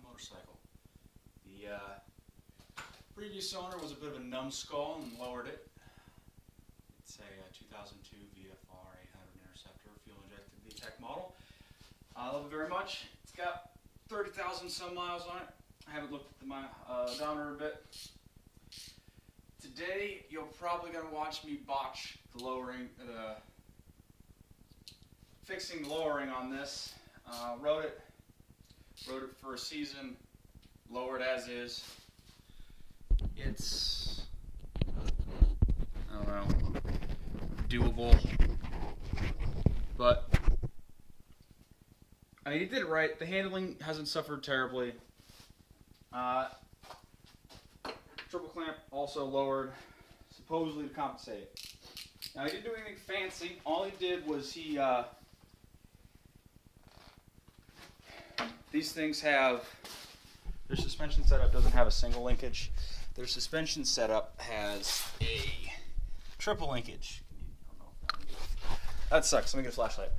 my motorcycle. The previous owner was a bit of a numbskull and lowered it. It's a 2002 VFR 800 Interceptor fuel injected VTEC model. I love it very much. It's got 30,000 some miles on it. I haven't looked at my odometer a bit. Today you're probably going to watch me botch the lowering, fixing the lowering on this. Rode it for a season, lowered as is. It's, I don't know, doable, but I mean, he did it right. The handling hasn't suffered terribly. Triple clamp also lowered, supposedly to compensate. Now he didn't do anything fancy. All he did was these things have, their suspension setup doesn't have a single linkage. Their suspension setup has a triple linkage. That sucks. Let me get a flashlight.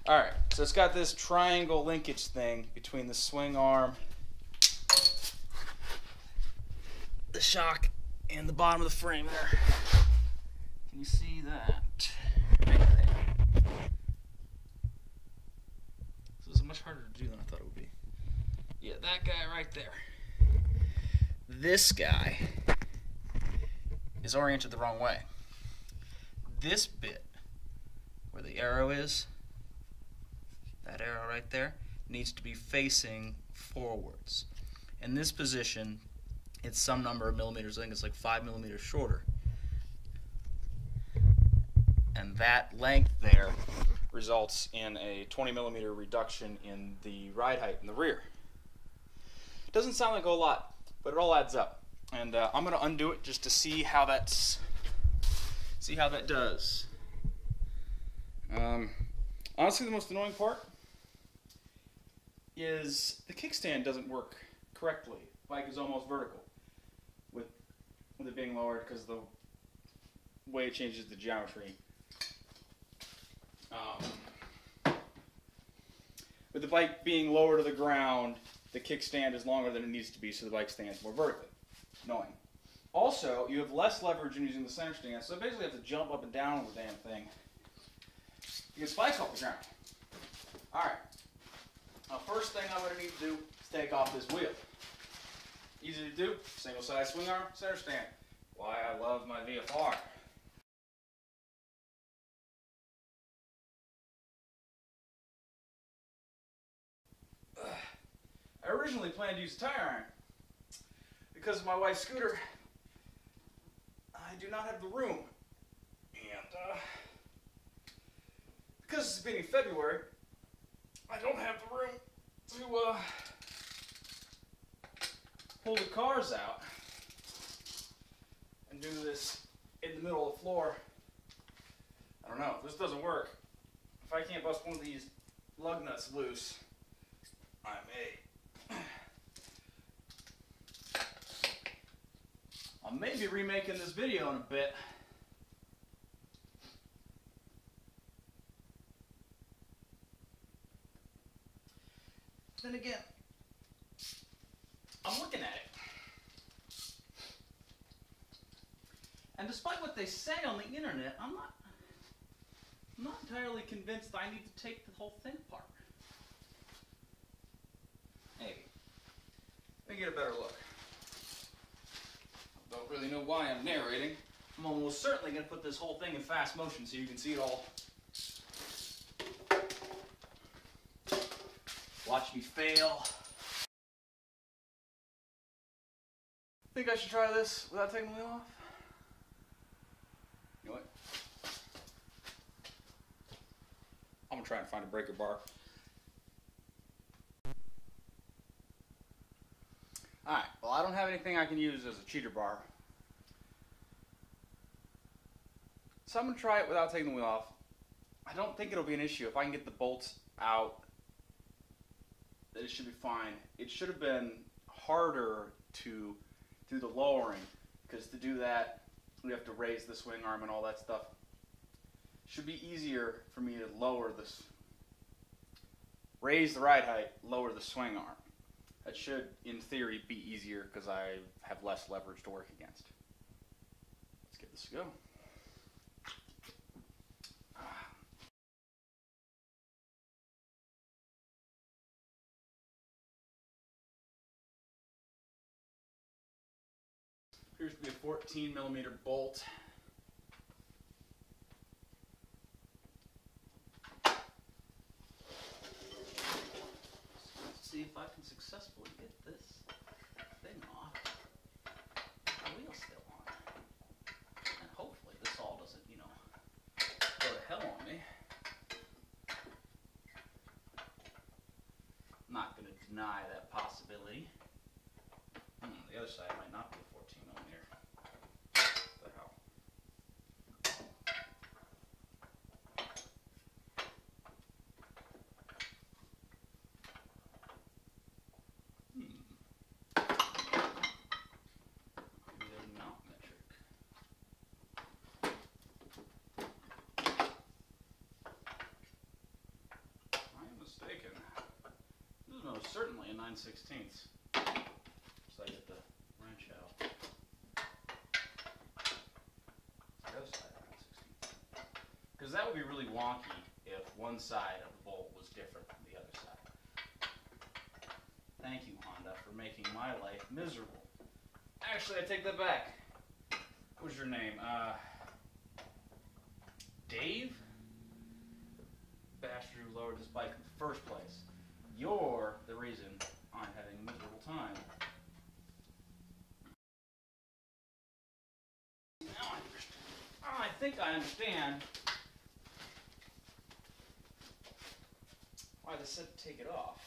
Alright, so it's got this triangle linkage thing between the swing arm, the shock, and the bottom of the frame there. Can you see that? Right there. So it's much harder to do than I thought it would be. Yeah, that guy right there. This guy is oriented the wrong way. This bit, where the arrow is, that arrow right there, needs to be facing forwards. In this position, it's some number of millimeters. I think it's like 5 millimeters shorter. And that length there results in a 20 millimeter reduction in the ride height in the rear. It doesn't sound like a whole lot, but it all adds up. And I'm going to undo it just to see how that does. Honestly, the most annoying part is the kickstand doesn't work correctly. The bike is almost vertical with it being lowered because the way it changes the geometry. With the bike being lower to the ground, the kickstand is longer than it needs to be, so the bike stands more vertically. Annoying. Also, you have less leverage in using the center stand, so basically you have to jump up and down on the damn thing to get spikes off the ground. Alright. Now, first thing I'm going to need to do is take off this wheel. Easy to do. Single side swing arm, center stand. Why I love my VFR. I originally planned to use a tire iron. Because of my wife's scooter, I do not have the room. And because it's the beginning of February, I don't have the room to pull the cars out and do this in the middle of the floor. I don't know, if this doesn't work, if I can't bust one of these lug nuts loose, I may be remaking this video in a bit. Then again, I'm looking at it. And despite what they say on the internet, I'm not entirely convinced I need to take the whole thing apart. Maybe. Let me get a better look. I don't really know why I'm narrating. I'm almost certainly going to put this whole thing in fast motion so you can see it all. Watch me fail. Think I should try this without taking the wheel off? You know what? I'm going to try and find a breaker bar. Alright, well I don't have anything I can use as a cheater bar. So I'm going to try it without taking the wheel off. I don't think it'll be an issue. If I can get the bolts out, it should be fine. It should have been harder to do the lowering, because to do that, we have to raise the swing arm and all that stuff. should be easier for me to lower this, raise the ride height, lower the swing arm. That should, in theory, be easier because I have less leverage to work against. Let's give this a go. Appears to be a 14mm bolt. Let's see if I can successfully get this thing off. The wheel's still on. And hopefully this all doesn't, you know, go to hell on me. I'm not going to deny that possibility. The other side might not be a 14mm. What the hell? Maybe they're not metric. I am mistaken. This is most certainly a 9/16. So I get the wrench out. The other side of 9/16. Because that would be really wonky if one side of the bolt was different than the other side. Thank you, Honda, for making my life miserable. Actually, I take that back. What was your name? Dave? Bastard who lowered this bike in the first place. You're the reason I'm having a miserable time. Now I think I understand why they said to take it off.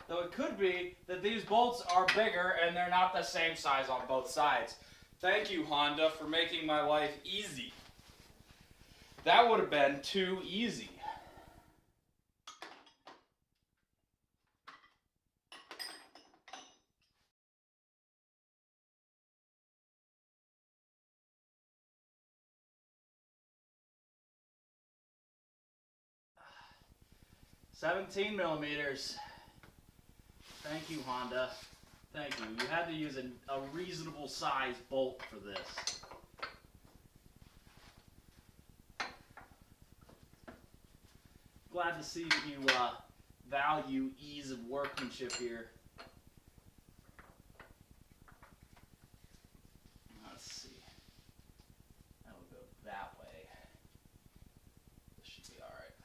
Though it could be that these bolts are bigger and they're not the same size on both sides. Thank you, Honda, for making my life easy. That would have been too easy. $17mm. Thank you, Honda. Thank you. You had to use a reasonable size bolt for this. Glad to see that you value ease of workmanship here. Let's see. That'll go that way. This should be alright.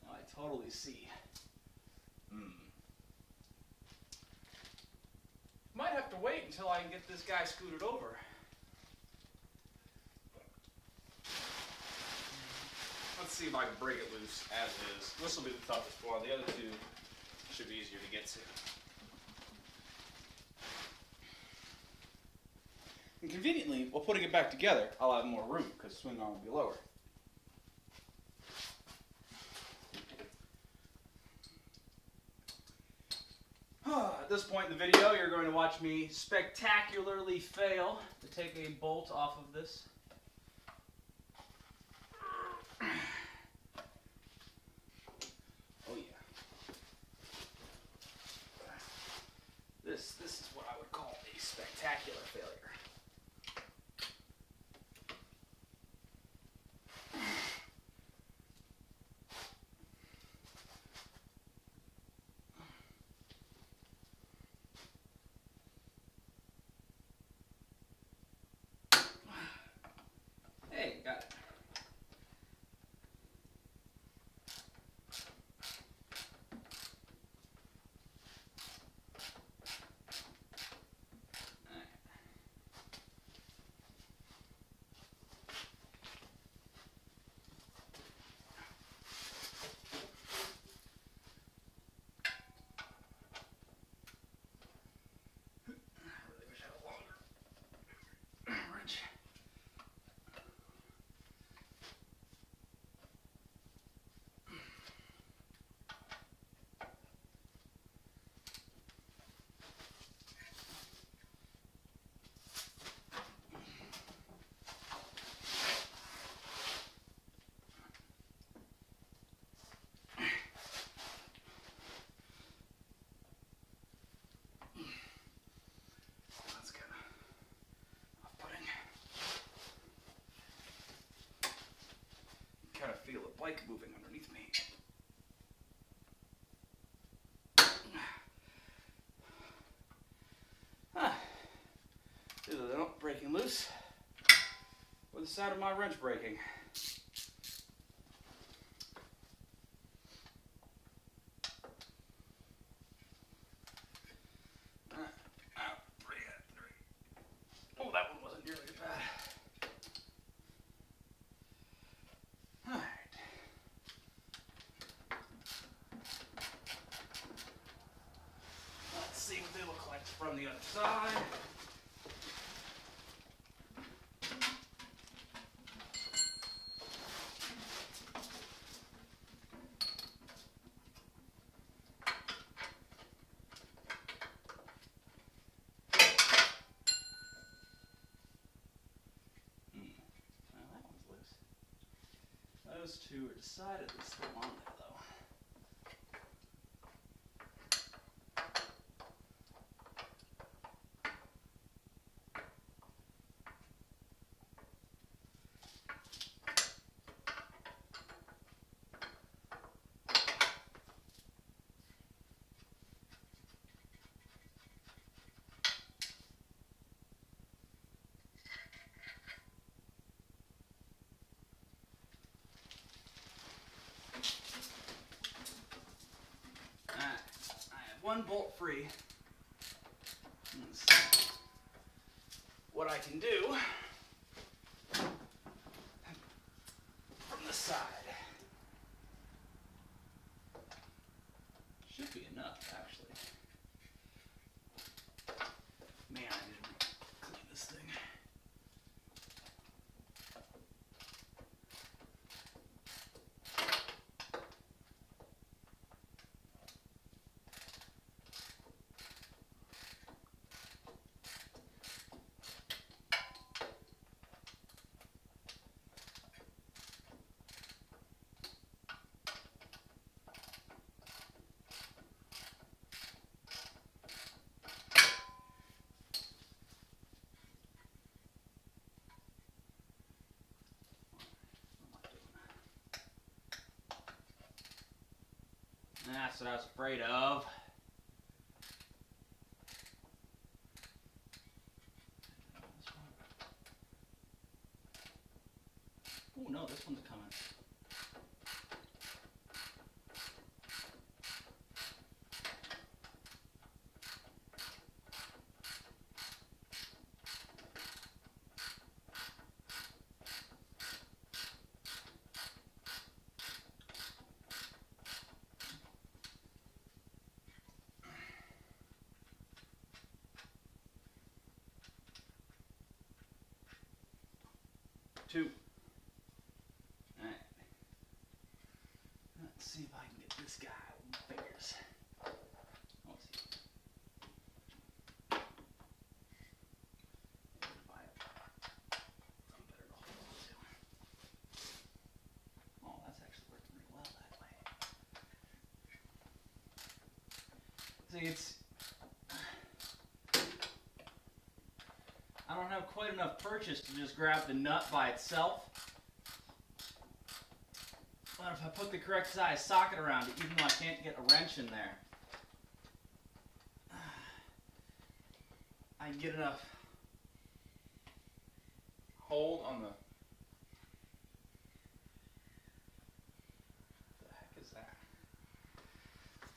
Now I totally see. Might have to wait until I can get this guy scooted over. Let's see if I can break it loose as is. This will be the toughest one. The other two should be easier to get to. And conveniently, while putting it back together, I'll have more room because the swing arm will be lower. At this point in the video, you're going to watch me spectacularly fail to take a bolt off of this. Oh yeah. This is what I would call a spectacular failure. bike moving underneath me. Either they're not breaking loose, or the side of my wrench breaking. Oh, that one wasn't nearly as bad. Alright. Let's see what they look like from the other side. Those two are decidedly still on there, though. One bolt free. Let's see what I can do from the side. Should be enough, actually. Man, I need to clean this thing. That's what I was afraid of. Oh no, this one's coming. Two. Alright. Let's see if I can get this guy with my fingers. Let's see. If I'm better to hold on to. Oh, that's actually working really well that way. See, it's... I don't have quite enough purchase to just grab the nut by itself. But if I put the correct size socket around it, even though I can't get a wrench in there, I can get enough hold on the... What the heck is that?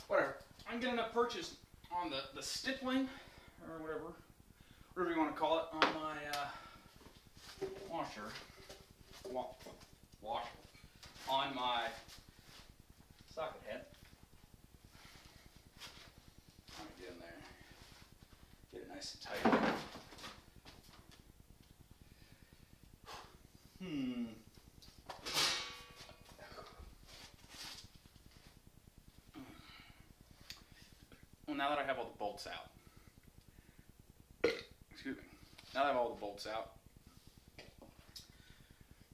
Whatever. I can get enough purchase on the stippling, or whatever you want to call it, on my washer, on my socket head. Let me get in there, get it nice and tight. Well, now that I have all the bolts out, excuse me, now that I have all the bolts out,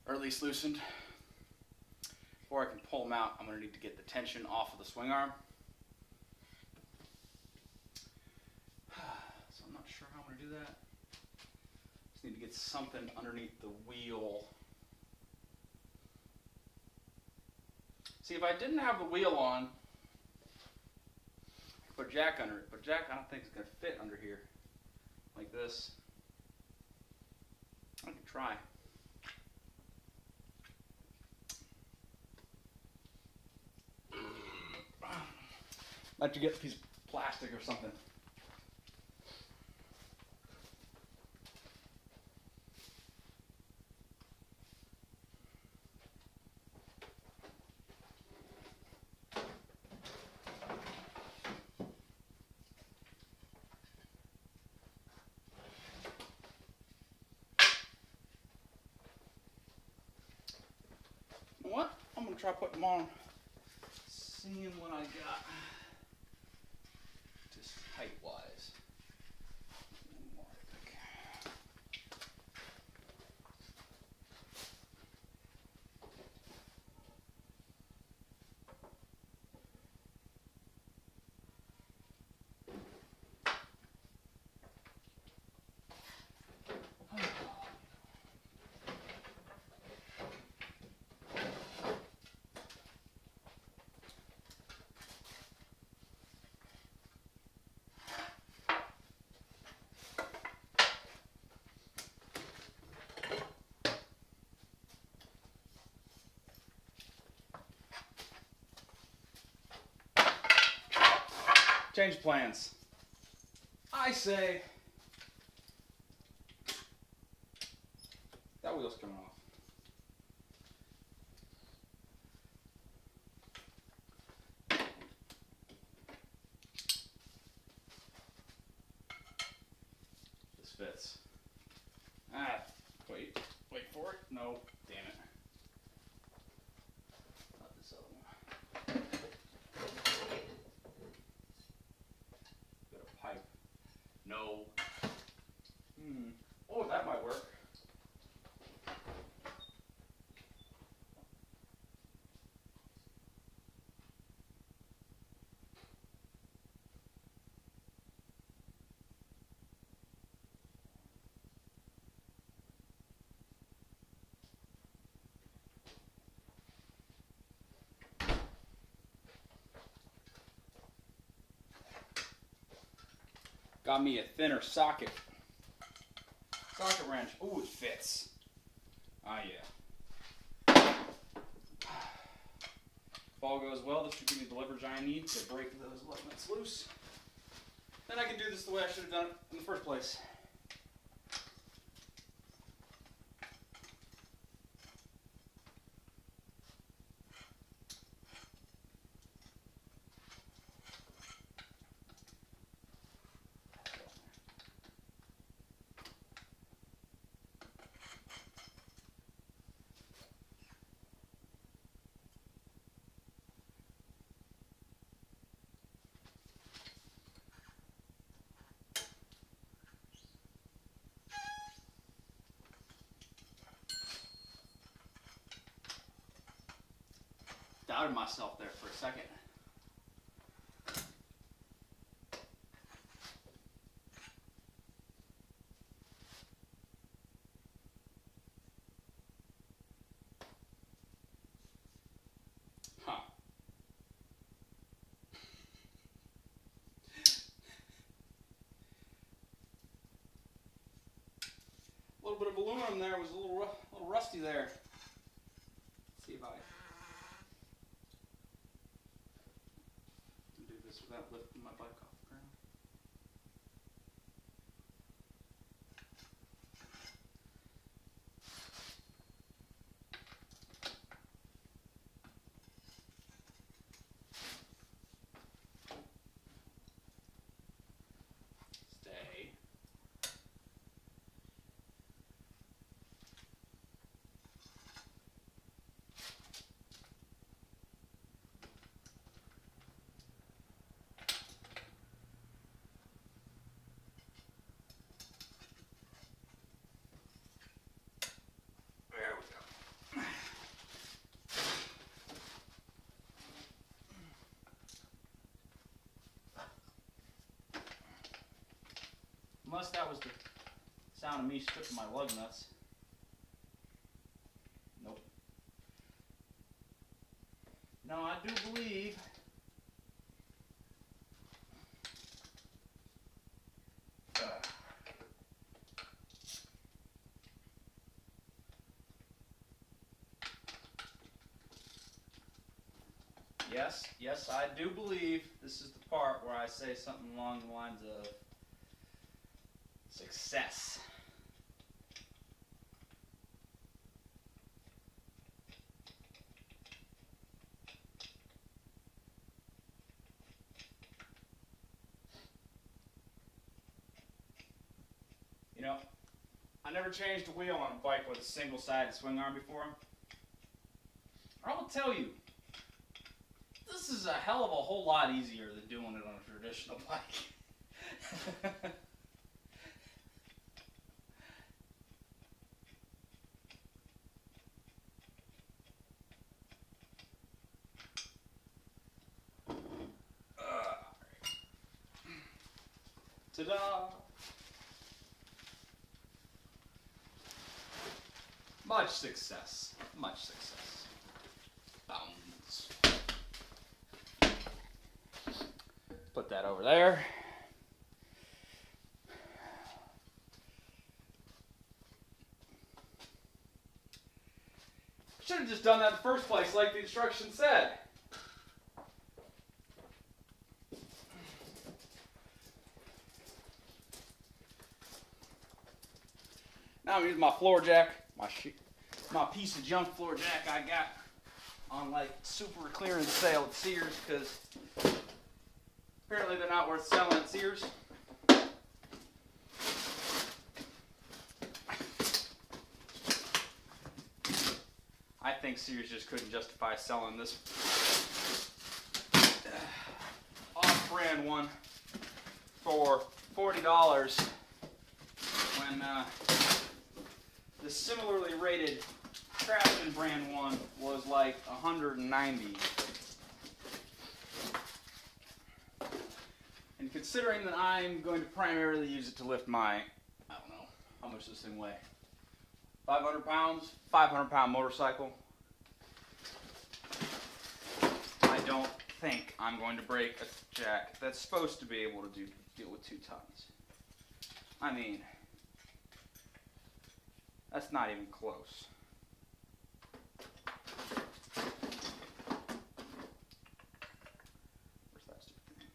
or at least loosened, before I can pull them out, I'm going to need to get the tension off of the swing arm. So I'm not sure how I'm going to do that. Just need to get something underneath the wheel See, if I didn't have the wheel on, I could put Jack under it, but Jack I don't think is going to fit under here. Like this. I can try. I'd like to get a piece of plastic or something. You know what? I'm going to try putting them on. Seeing what I got. Just height-wise. Change plans. I say that wheel's coming off. This fits. Wait for it. No, damn it. Not this other one. Pipe. No. Oh, that might work. Got me a thinner socket. Socket wrench. Ooh, it fits. Ah, yeah. If all goes well, this should give me the leverage I need to break those nuts loose. Then I can do this the way I should have done it in the first place. Doubted myself there for a second. Huh. A little bit of aluminum there was a little rusty there. Let's see if I do this without lifting my bike off the ground. Stay. There we go. Unless that was the sound of me stripping my lug nuts. Nope. No, Yes, I do believe this is the part where I say something along the lines of success. You know, I never changed a wheel on a bike with a single-sided swing arm before. I will tell you, this is a hell of a whole lot easier than doing it on a traditional bike. Ta-da! Much success. Much success. Bounds. Put that over there. Should have just done that in the first place, like the instructions said. Now I'm using my floor jack, my piece of junk floor jack I got on like super clearance sale at Sears, because apparently they're not worth selling at Sears. I think Sears just couldn't justify selling this off-brand one for $40 when the similarly rated Craftsman brand one was like $190. And considering that I'm going to primarily use it to lift my, I don't know, how much this thing weigh? 500 pounds, 500-pound motorcycle. I don't think I'm going to break a jack that's supposed to be able to deal with 2 tons. I mean, that's not even close. Where's that stupid thing?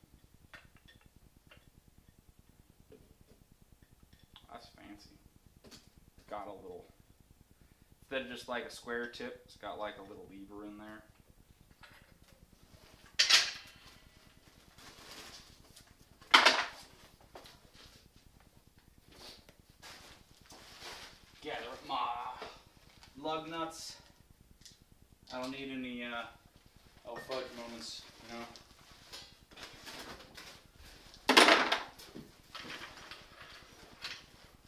That's fancy. It's got a little, instead of just like a square tip, it's got like a little lever in there. Gather up my lug nuts. I don't need any oh fudge moments, you know.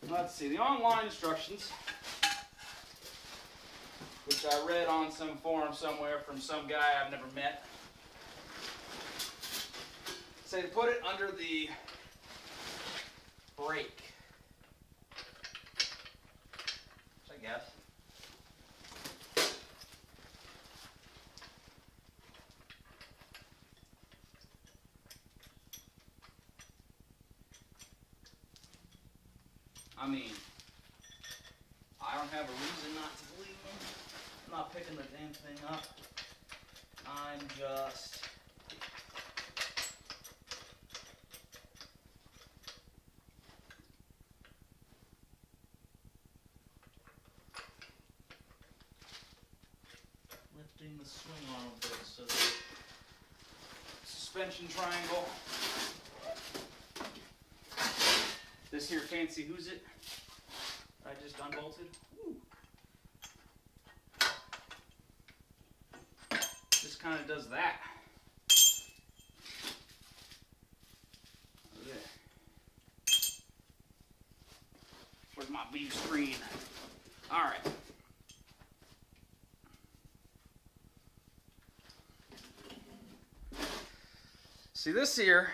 Let's see, the online instructions, which I read on some forum somewhere from some guy I've never met, say to put it under the brake. I guess. I mean, I don't have a reason not to believe them. I'm not picking the damn thing up. I'm just lifting the swing arm a bit so the suspension triangle. This here fancy who's it I just unbolted. Ooh. Just kind of does that. Okay. Where's my view screen? All right. See, this here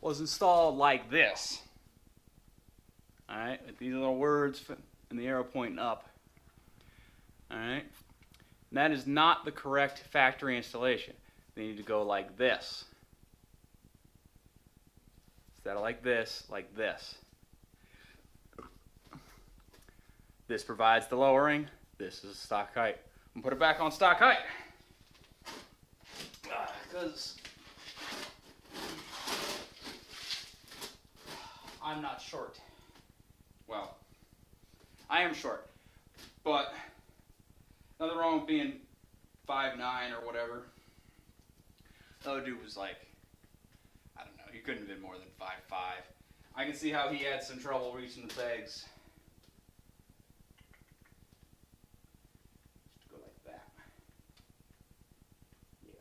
was installed like this. All right, with these little words and the arrow pointing up. All right, and that is not the correct factory installation. They need to go like this. Instead of like this, like this. This provides the lowering. This is stock height. I'm gonna put it back on stock height. Because I'm not short. Well, I am short, but nothing wrong with being 5'9" or whatever. The other dude was like, I don't know, he couldn't have been more than 5'5". I can see how he had some trouble reaching the pegs. Just go like that. Yeah.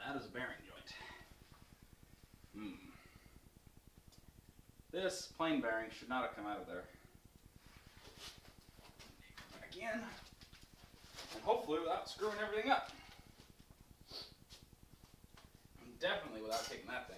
That is a bearing joint. This plain bearing should not have come out of there. Back in, and hopefully without screwing everything up. And definitely without taking that thing.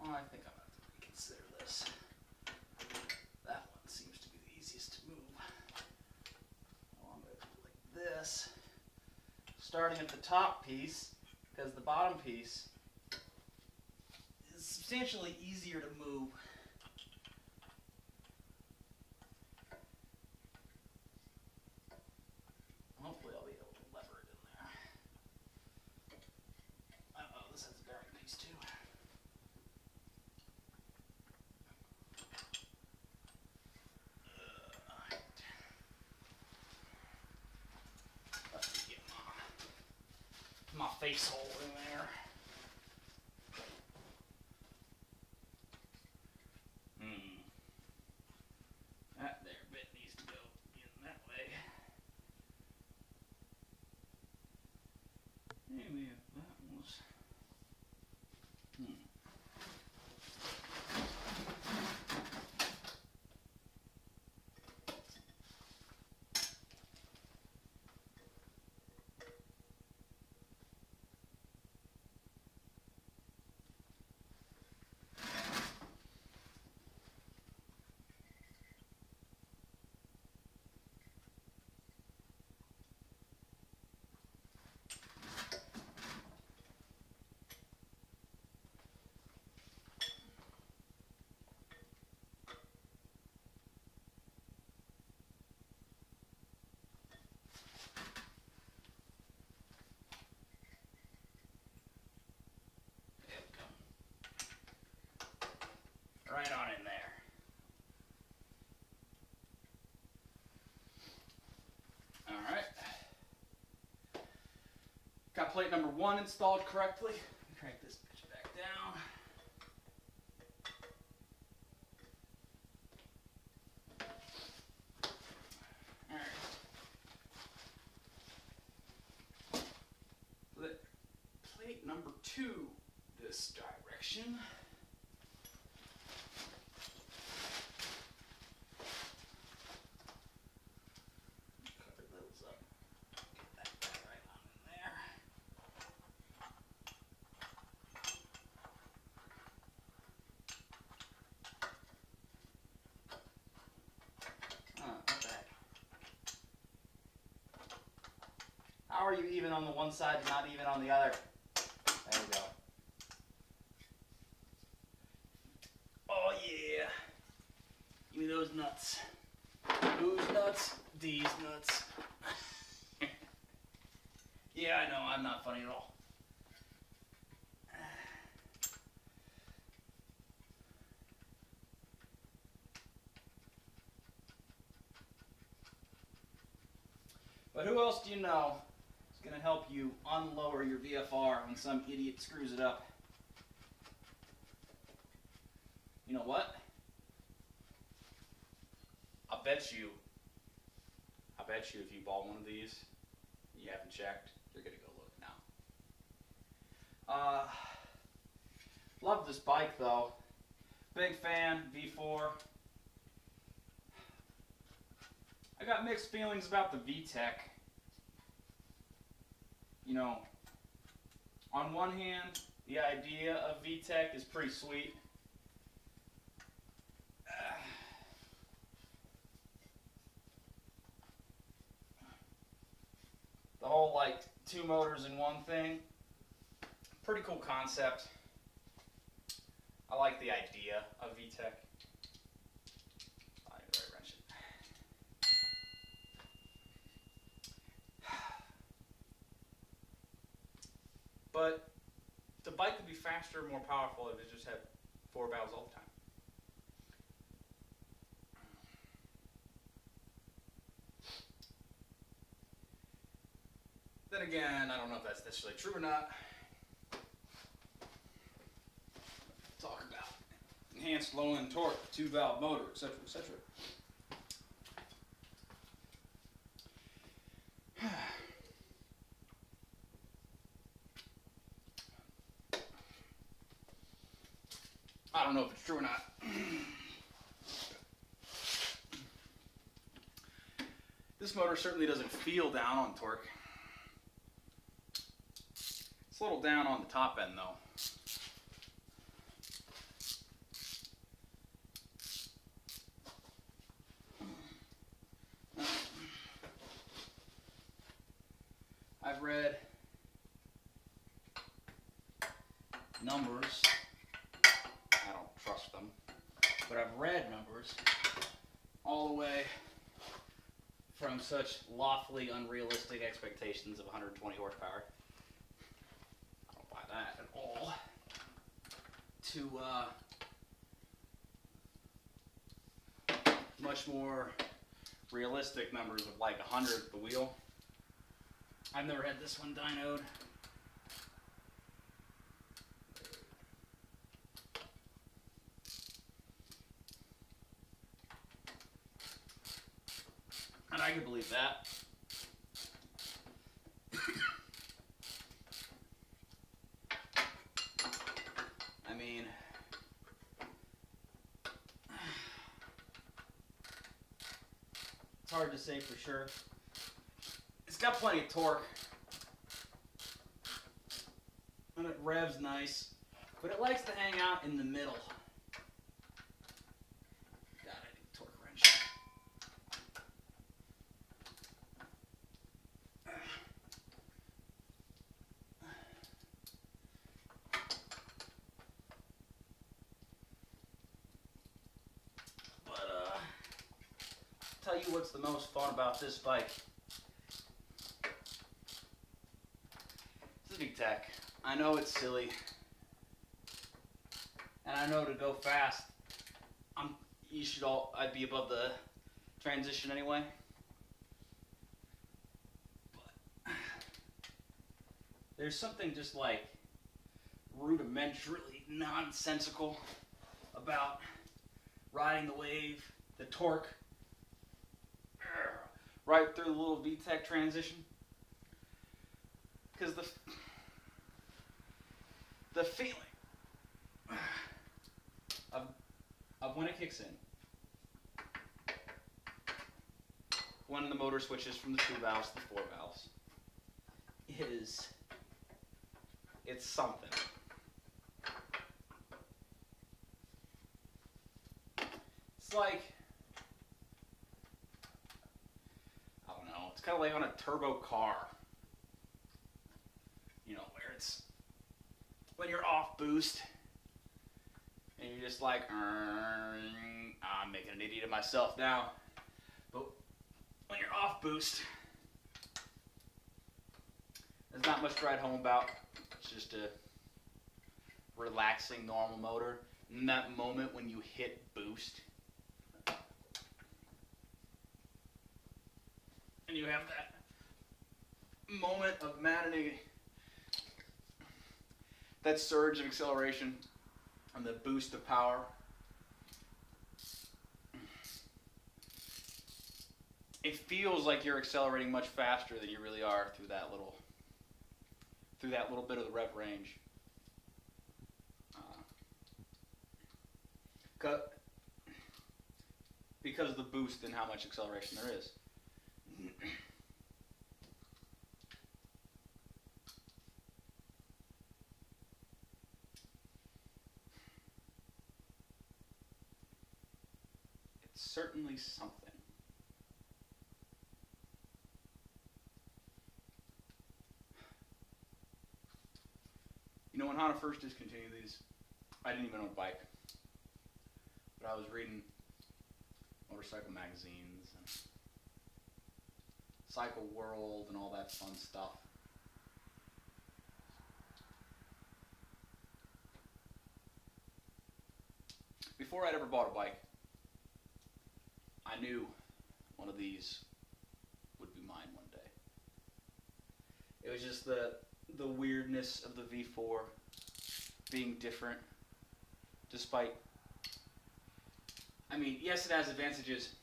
Well, I think I'm going to have to reconsider this. That one seems to be the easiest to move. Well, I'm going to do it like this. Starting at the top piece, because the bottom piece is substantially easier to move. Hopefully I'll be able to lever it in there. Uh-oh, this has a bearing piece too. Let me get my face hole in there. That there bit needs to go in that way. Maybe if that was... Right on in there. Alright. Got plate number 1 installed correctly. Crank this bitch back down. Alright. Flip plate number 2 this direction. How are you even on the one side and not even on the other? There we go. Oh yeah. Give me those nuts. Whose nuts? These nuts. Yeah, I know, I'm not funny at all. But who else do you know It's going to help you unlower your VFR when some idiot screws it up. You know what? I bet you if you bought one of these, you haven't checked, you're going to go look now. Love this bike though. Big fan, V4. I got mixed feelings about the VTEC. You know, on one hand, the idea of VTEC is pretty sweet. The whole, like, 2 motors in one thing, pretty cool concept. I like the idea of VTEC. I need to wrench it. But the bike could be faster and more powerful if it just had 4 valves all the time. Then again, I don't know if that's necessarily true or not. Talk about enhanced low-end torque, 2-valve motor, etc., etc. I don't know if it's true or not. This motor certainly doesn't feel down on torque. It's a little down on the top end though. I've read numbers. I don't trust them, but I've read numbers all the way from such lawfully unrealistic expectations of 120 horsepower. I don't buy that at all. To much more realistic numbers of like 100 at the wheel. I've never had this one dynoed. And I can believe that. I mean, it's hard to say for sure. It's got plenty of torque. And it revs nice. But it likes to hang out in the middle. God, I need a torque wrench. Tell you what's the most fun about this bike. This is VTEC. I know it's silly, and I know to go fast, I'd be above the transition anyway. But there's something just like rudimentarily nonsensical about riding the wave, the torque, right through the little VTEC transition. Because the feeling of when it kicks in, when the motor switches from the 2 valves to the 4 valves, it's something. It's like, I don't know, it's kind of like on a turbo car. You know, where it's, when you're off boost, and you're just like, I'm making an idiot of myself now. But when you're off boost, there's not much to write home about. It's just a relaxing, normal motor. And that moment when you hit boost, and you have that moment of maddening, that surge of acceleration and the boost of power. It feels like you're accelerating much faster than you really are through that little bit of the rev range. Because of the boost and how much acceleration there is. It's certainly something. You know, when Honda first discontinued these, I didn't even own a bike. But I was reading motorcycle magazines and Cycle World and all that fun stuff. Before I'd ever bought a bike, I knew one of these would be mine one day. It was just the weirdness of the V4 being different, despite, I mean, yes, it has advantages,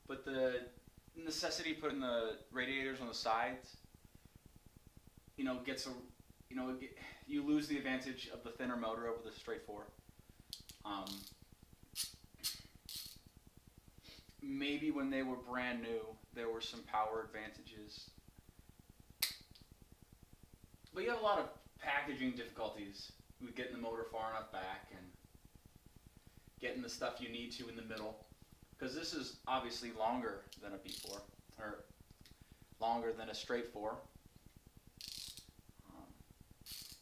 but the necessity of putting the radiators on the sides, you know, you lose the advantage of the thinner motor over the straight four. Maybe when they were brand new, there were some power advantages. But you have a lot of packaging difficulties with getting the motor far enough back and getting the stuff you need to in the middle. Because this is obviously longer than a V4, or longer than a straight 4.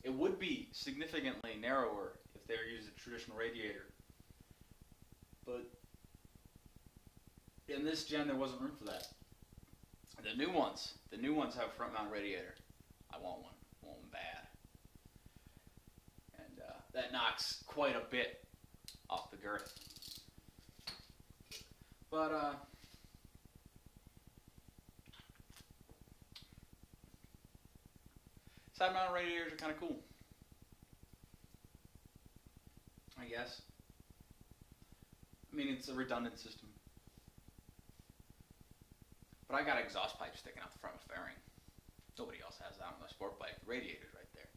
It would be significantly narrower if they were using a traditional radiator. But in this gen, there wasn't room for that. The new ones have a front mount radiator. I want one. I want one bad. And that knocks quite a bit off the girth. But side mounted radiators are kind of cool, I guess. I mean, it's a redundant system. But I got exhaust pipes sticking out the front of the fairing. Nobody else has that on the sport bike. The radiator's right there.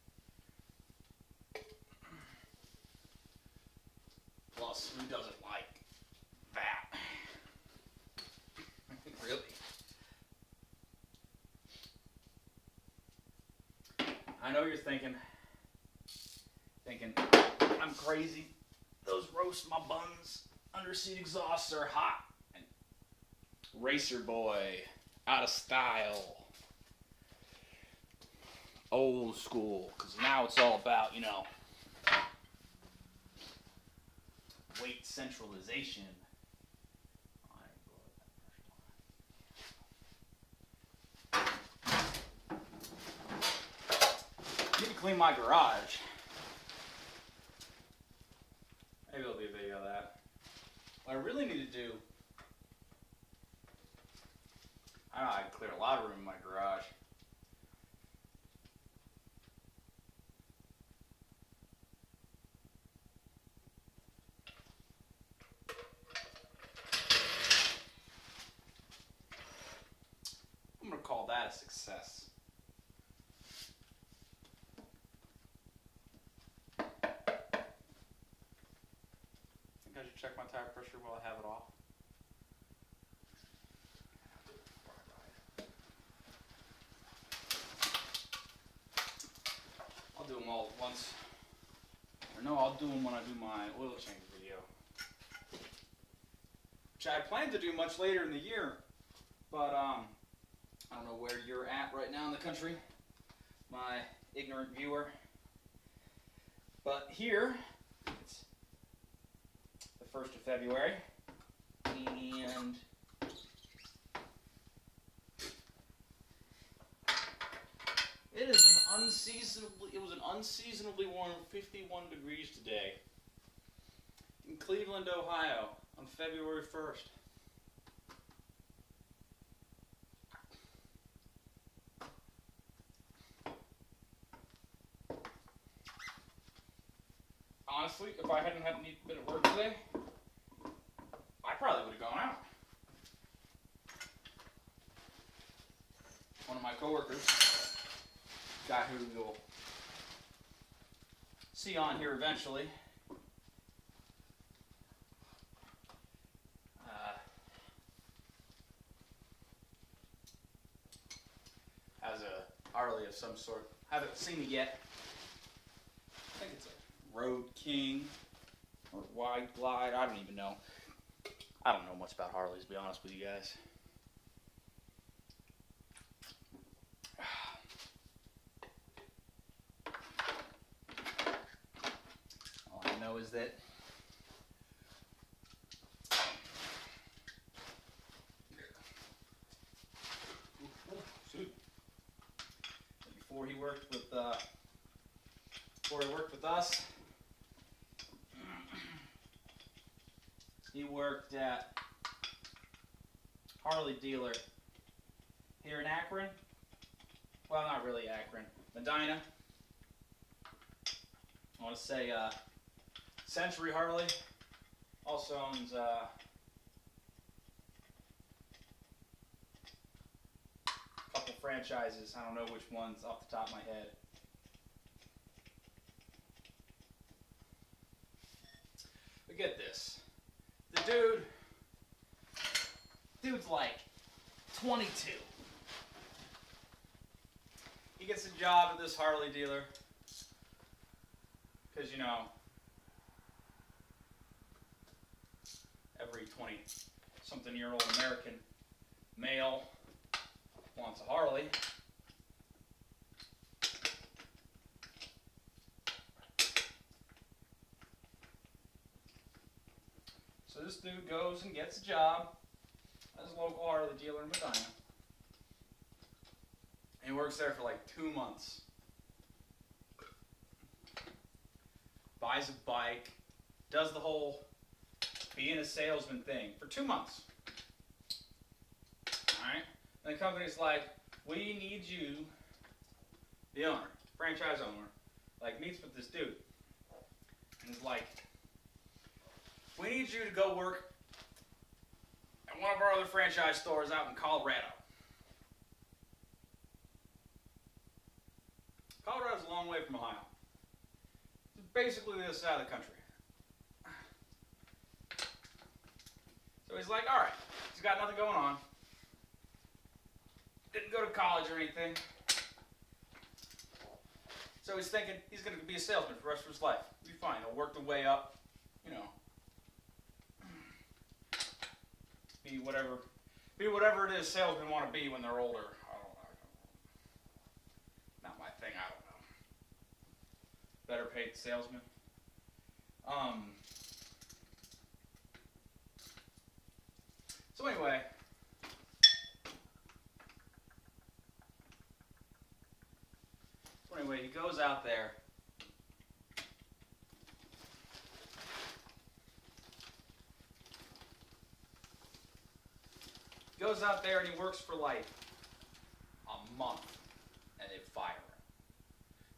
Plus, who doesn't like that? Really? I know you're thinking, I'm crazy. Those roast my buns under seat exhausts are hot. And racer boy, out of style. Old school, because now it's all about, you know, weight centralization. I need to clean my garage. Maybe there'll be a video of that. What I really need to do, I know I can clear a lot of room in my garage. I'm going to call that a success. I think I should check my tire pressure while I have it off. I'll do them all at once. Or no, I'll do them when I do my oil change video. Which I plan to do much later in the year. But, I don't know where you're at right now in the country, my ignorant viewer. But here, it's the 1st of February, and it was an unseasonably warm 51 degrees today in Cleveland, Ohio on February 1st. honestly, if I hadn't been at work today, I probably would have gone out. One of my coworkers, guy who you'll see on here eventually, has a Harley of some sort. Haven't seen it yet. I think it's a Road King or Wide Glide. I don't even know. I don't know much about Harleys, to be honest with you guys. All I know is that before he worked with us, he worked at Harley dealer here in Akron. Well, not really Akron, Medina. I want to say Century Harley. Also owns a couple franchises. I don't know which ones off the top of my head. But get this. The dude's like 22. He gets a job at this Harley dealer because, you know, every 20-something-year-old American male wants a Harley. So this dude goes and gets a job at his local Harley dealer in Medina. And he works there for like 2 months. Buys a bike, does the whole being a salesman thing for 2 months. Alright? And the company's like, we need you, the owner, franchise owner, like meets with this dude. And is like, we need you to go work at one of our other franchise stores out in Colorado. Colorado's a long way from Ohio. It's basically the other side of the country. So he's like, alright, he's got nothing going on. Didn't go to college or anything. So he's thinking he's going to be a salesman for the rest of his life. He'll be fine. He'll work the way up, you know. Be whatever it is salesmen want to be when they're older. I don't know. Not my thing, I don't know. Better paid salesman. So anyway, he goes out there. Goes out there and he works for like a month and they fire him.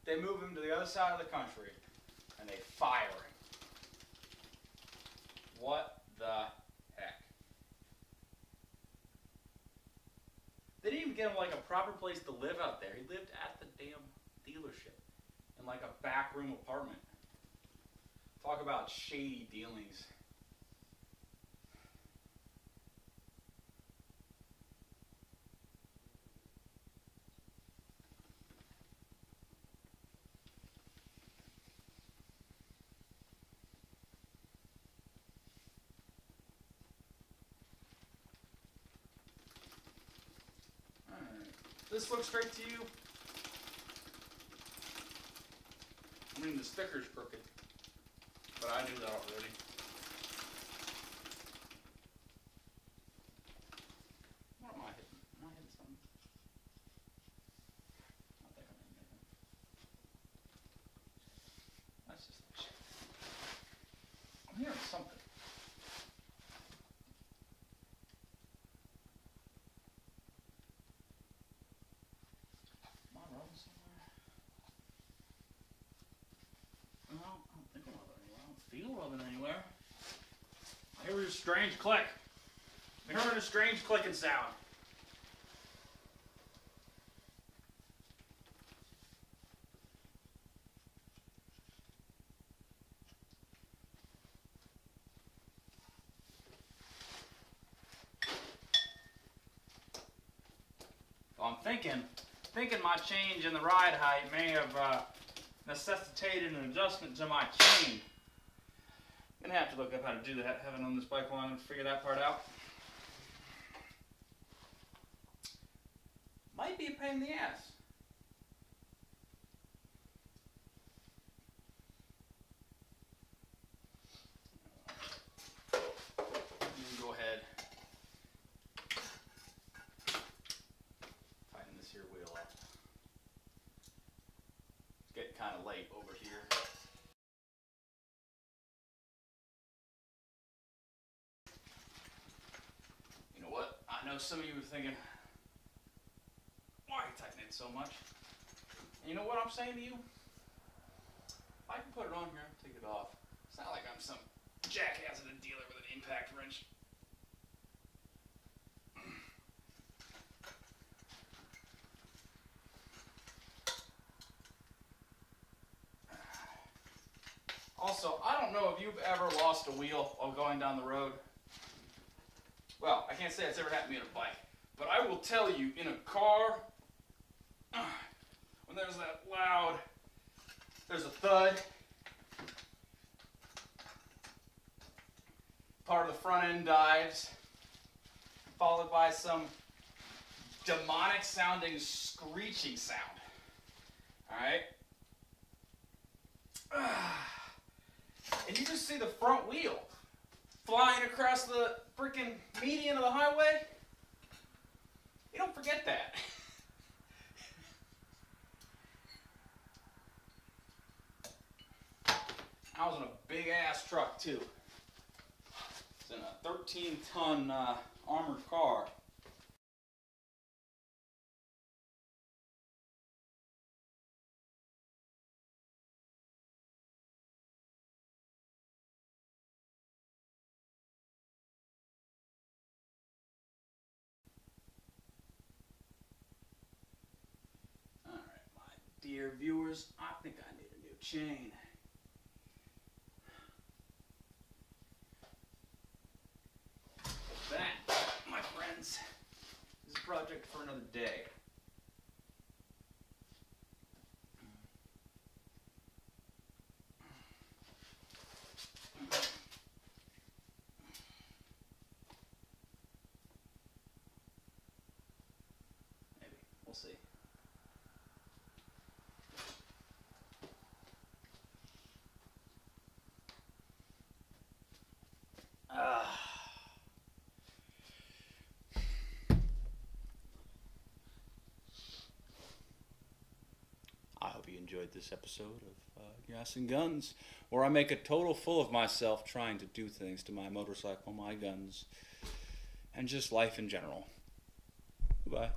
They move him to the other side of the country and they fire him. What the heck? They didn't even get him like a proper place to live out there. He lived at the damn dealership in like a back room apartment. Talk about shady dealings. This looks straight to you. I mean, the sticker's crooked, but I knew that already. What am I hitting? Am I hitting something? I think I'm hitting anything. That's just like shit. I'm hearing something. Am I rubbing somewhere? No, I don't think I'm rubbing anywhere. feel of it anywhere. I hear a strange click. I'm hearing a strange clicking sound. Well, I'm thinking my change in the ride height may have necessitated an adjustment to my chain. I'm gonna have to look up how to do that. Haven't owned this bike long enough to figure that part out. Might be a pain in the ass. Go ahead. Tighten this here wheel up. It's getting kind of late over here. You know what? I know some of you are thinking, why are you tightening it so much? And you know what I'm saying to you? If I can put it on here and take it off, it's not like I'm some jackass at a dealer with an impact wrench. Also, I don't know if you've ever lost a wheel while going down the road. Well, I can't say it's ever happened to me on a bike, but I will tell you, in a car, when there's that loud, there's a thud, part of the front end dives, followed by some demonic sounding screeching sound. Alright? And you just see the front wheel flying across the freaking median of the highway. You don't forget that. I was in a big ass truck too. It's in a 13-ton armored car. Alright, my dear viewers, I think I need a new chain. That, my friends, is a project for another day. Maybe. We'll see. I hope you enjoyed this episode of Gas and Guns, where I make a total fool of myself trying to do things to my motorcycle, my guns, and just life in general. Goodbye.